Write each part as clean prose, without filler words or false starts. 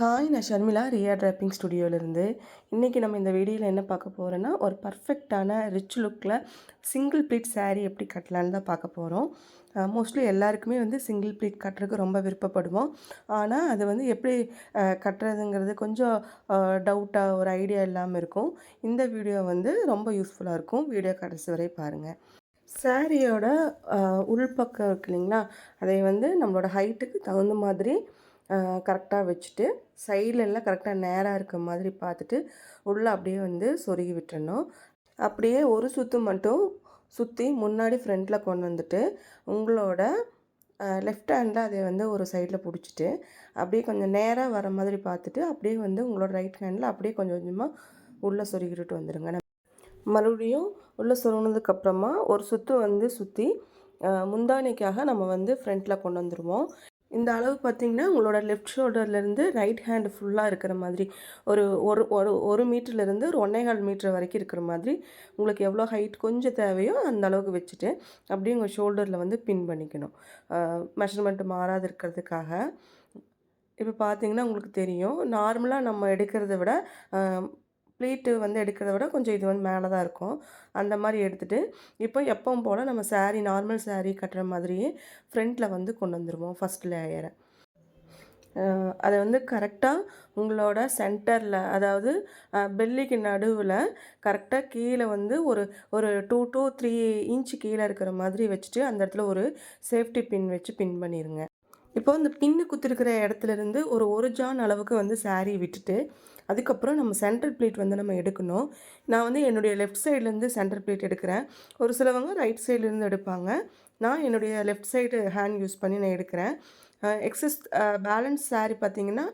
Hi, நான் Sharmila Riya dropping ஸ்டுடியோலேருந்து. இன்றைக்கி நம்ம இந்த வீடியோவில் என்ன பார்க்க போகிறோன்னா, ஒரு பர்ஃபெக்டான ரிச் லுக்கில் சிங்கிள் ப்ளீட் saree எப்படி கட்டலான்னு தான் பார்க்க போகிறோம். மோஸ்ட்லி எல்லாருக்குமே வந்து சிங்கிள் ப்ளீட் கட்டுறதுக்கு ரொம்ப விருப்பப்படுவோம். ஆனால் அது வந்து எப்படி கட்டுறதுங்கிறது கொஞ்சம் டவுட்டாக ஒரு ஐடியா இல்லாமல் இருக்கும். இந்த வீடியோ வந்து ரொம்ப யூஸ்ஃபுல்லாக இருக்கும். வீடியோ கடைசி வரை பாருங்கள். சாரியோட உள்பக்கம் இருக்கு இல்லைங்களா, அதை வந்து நம்மளோட ஹைட்டுக்கு தகுந்த மாதிரி கரெக்டாக வச்சுட்டு, சைட்லலாம் கரெக்டாக நேராக இருக்க மாதிரி பார்த்துட்டு, உள்ளே அப்படியே வந்து சொருகி விட்டுறணும். அப்படியே ஒரு சுற்று மட்டும் சுற்றி முன்னாடி ஃப்ரண்ட்டில் கொண்டு வந்துட்டு, உங்களோட லெஃப்ட் ஹேண்டில் அதை வந்து ஒரு சைடில் பிடிச்சிட்டு, அப்படியே கொஞ்சம் நேராக வர மாதிரி பார்த்துட்டு, அப்படியே வந்து உங்களோட ரைட் ஹேண்டில் அப்படியே கொஞ்சம் கொஞ்சமாக உள்ளே சொருகிட்டு வந்துடுங்க. மறுபடியும் உள்ளே சொருகினதுக்கப்புறமா ஒரு சுற்று வந்து சுற்றி முந்தானைக்காக நம்ம வந்து ஃப்ரண்ட்டில் கொண்டு வந்துடுவோம். இந்த அளவு பார்த்திங்கன்னா உங்களோட லெஃப்ட் ஷோல்டர்லேருந்து ரைட் ஹேண்டு ஃபுல்லாக இருக்கிற மாதிரி ஒரு ஒரு ஒரு ஒரு மீட்டர்லேருந்து ஒரு 1.25 மீட்டர் வரைக்கும் இருக்கிற மாதிரி உங்களுக்கு எவ்வளோ ஹைட் கொஞ்சம் தேவையோ அந்த அளவுக்கு வச்சுட்டு அப்படியே உங்கள் ஷோல்டரில் வந்து பின் பண்ணிக்கணும். மெஷர்மெண்ட்டு மாறாது இருக்கிறதுக்காக. இப்போ பார்த்தீங்கன்னா உங்களுக்கு தெரியும், நார்மலாக நம்ம எடுக்கிறத விட ப்ளீட்டு வந்து எடுக்கிறத விட கொஞ்சம் இது வந்து மேலே தான் இருக்கும். அந்த மாதிரி எடுத்துகிட்டு இப்போ எப்பவும் போல் நம்ம நார்மல் saree கட்டுற மாதிரியே ஃப்ரண்ட்டில் வந்து கொண்டு வந்துடுவோம் ஃபஸ்ட் லேயரை. அதை வந்து கரெக்டாக உங்களோட சென்டரில், அதாவது பெல்லிக்கு நடுவில் கரெக்டாக கீழே வந்து ஒரு ஒரு 2 to 3 இன்ச்சு கீழே இருக்கிற மாதிரி வச்சுட்டு அந்த இடத்துல ஒரு சேஃப்டி பின் வச்சு பின் பண்ணிடுங்க. இப்போ இந்த பின்னு குத்திருக்கிற இடத்துலேருந்து ஒரு ஜான் அளவுக்கு வந்து saree விட்டுட்டு, அதுக்கப்புறம் நம்ம சென்டர் ப்ளீட் வந்து நம்ம எடுக்கணும். நான் வந்து என்னுடைய லெஃப்ட் சைட்லேருந்து சென்டர் ப்ளீட் எடுக்கிறேன். ஒரு சிலவங்க ரைட் சைட்லேருந்து எடுப்பாங்க. நான் என்னுடைய லெஃப்ட் சைடு ஹேண்ட் யூஸ் பண்ணி நான் எடுக்கிறேன். எக்ஸஸ் பேலன்ஸ் saree பார்த்திங்கன்னா,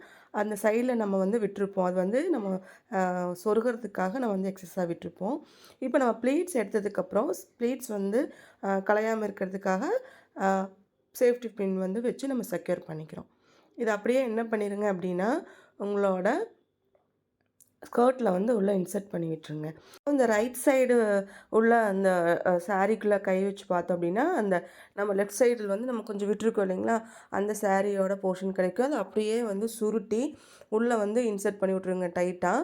அந்த சைடில் நம்ம வந்து விட்டுருப்போம். அது வந்து நம்ம சொருகிறதுக்காக நம்ம வந்து எக்ஸஸாக விட்டுருப்போம். இப்போ நம்ம ப்ளீட்ஸ் எடுத்ததுக்கப்புறம் ப்ளீட்ஸ் வந்து கலையாமல் இருக்கிறதுக்காக சேஃப்டி பின் வந்து வச்சு நம்ம செக்யூர் பண்ணிக்கிறோம். இது அப்படியே என்ன பண்ணிடுங்க அப்படின்னா, உங்களோட ஸ்கர்ட்டில் வந்து உள்ளே இன்சர்ட் பண்ணி விட்டுருங்க. இந்த ரைட் சைடு உள்ள அந்த சாரீக்குள்ளே கை வச்சு பார்த்தோம் அப்படின்னா, அந்த நம்ம லெஃப்ட் சைடில் வந்து நம்ம கொஞ்சம் விட்டுருக்கோம் இல்லைங்களா, அந்த சாரியோட போர்ஷன் கிடைக்கும். அது அப்படியே வந்து சுருட்டி உள்ளே வந்து இன்சர்ட் பண்ணி விட்ருங்க டைட்டாக.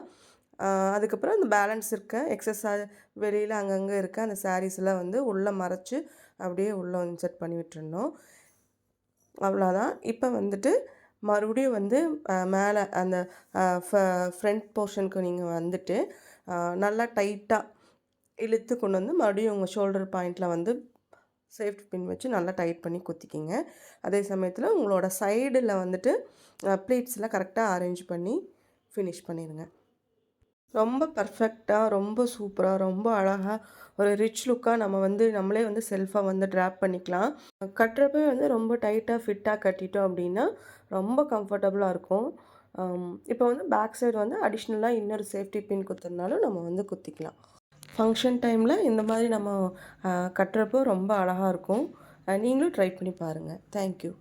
அதுக்கப்புறம் அந்த பேலன்ஸ் இருக்க எக்ஸஸாக வெளியில் அங்கங்கே இருக்க அந்த சாரீஸ்லாம் வந்து உள்ளே மறைச்சி அப்படியே உள்ளே இன்சர்ட் பண்ணி விட்டுறணும். அவ்வளோதான். இப்போ வந்துட்டு மறுபடியும் வந்து மேலே அந்த ஃப்ரண்ட் போர்ஷனுக்கு நீங்கள் வந்துட்டு நல்லா டைட்டாக இழுத்து கொண்டு வந்து மறுபடியும் உங்கள் ஷோல்டர் பாயிண்டில் வந்து சேஃப்டி பின் வச்சு நல்லா டைட் பண்ணி குத்திக்கிங்க. அதே சமயத்தில் உங்களோட சைடில் வந்துட்டு ப்ளீட்ஸ்லாம் கரெக்டாக அரேஞ்ச் பண்ணி ஃபினிஷ் பண்ணிடுங்க. ரொம்ப பர்ஃபெக்டாக, ரொம்ப சூப்பராக, ரொம்ப அழகாக ஒரு ரிச் லுக்காக நம்ம வந்து நம்மளே வந்து செல்ஃபாக வந்து ட்ராப் பண்ணிக்கலாம். கட்டுறப்ப வந்து ரொம்ப டைட்டாக ஃபிட்டாக கட்டிட்டோம் அப்படின்னா ரொம்ப கம்ஃபர்டபுளாக இருக்கும். இப்போ வந்து பேக் சைடு வந்து அடிஷ்னலாக இன்னொரு சேஃப்டி பின் குத்துறதுனாலும் நம்ம வந்து குத்திக்கலாம். ஃபங்க்ஷன் டைமில் இந்த மாதிரி நம்ம கட்டுறப்போ ரொம்ப அழகாக இருக்கும். நீங்களும் ட்ரை பண்ணி பாருங்கள். தேங்க்யூ.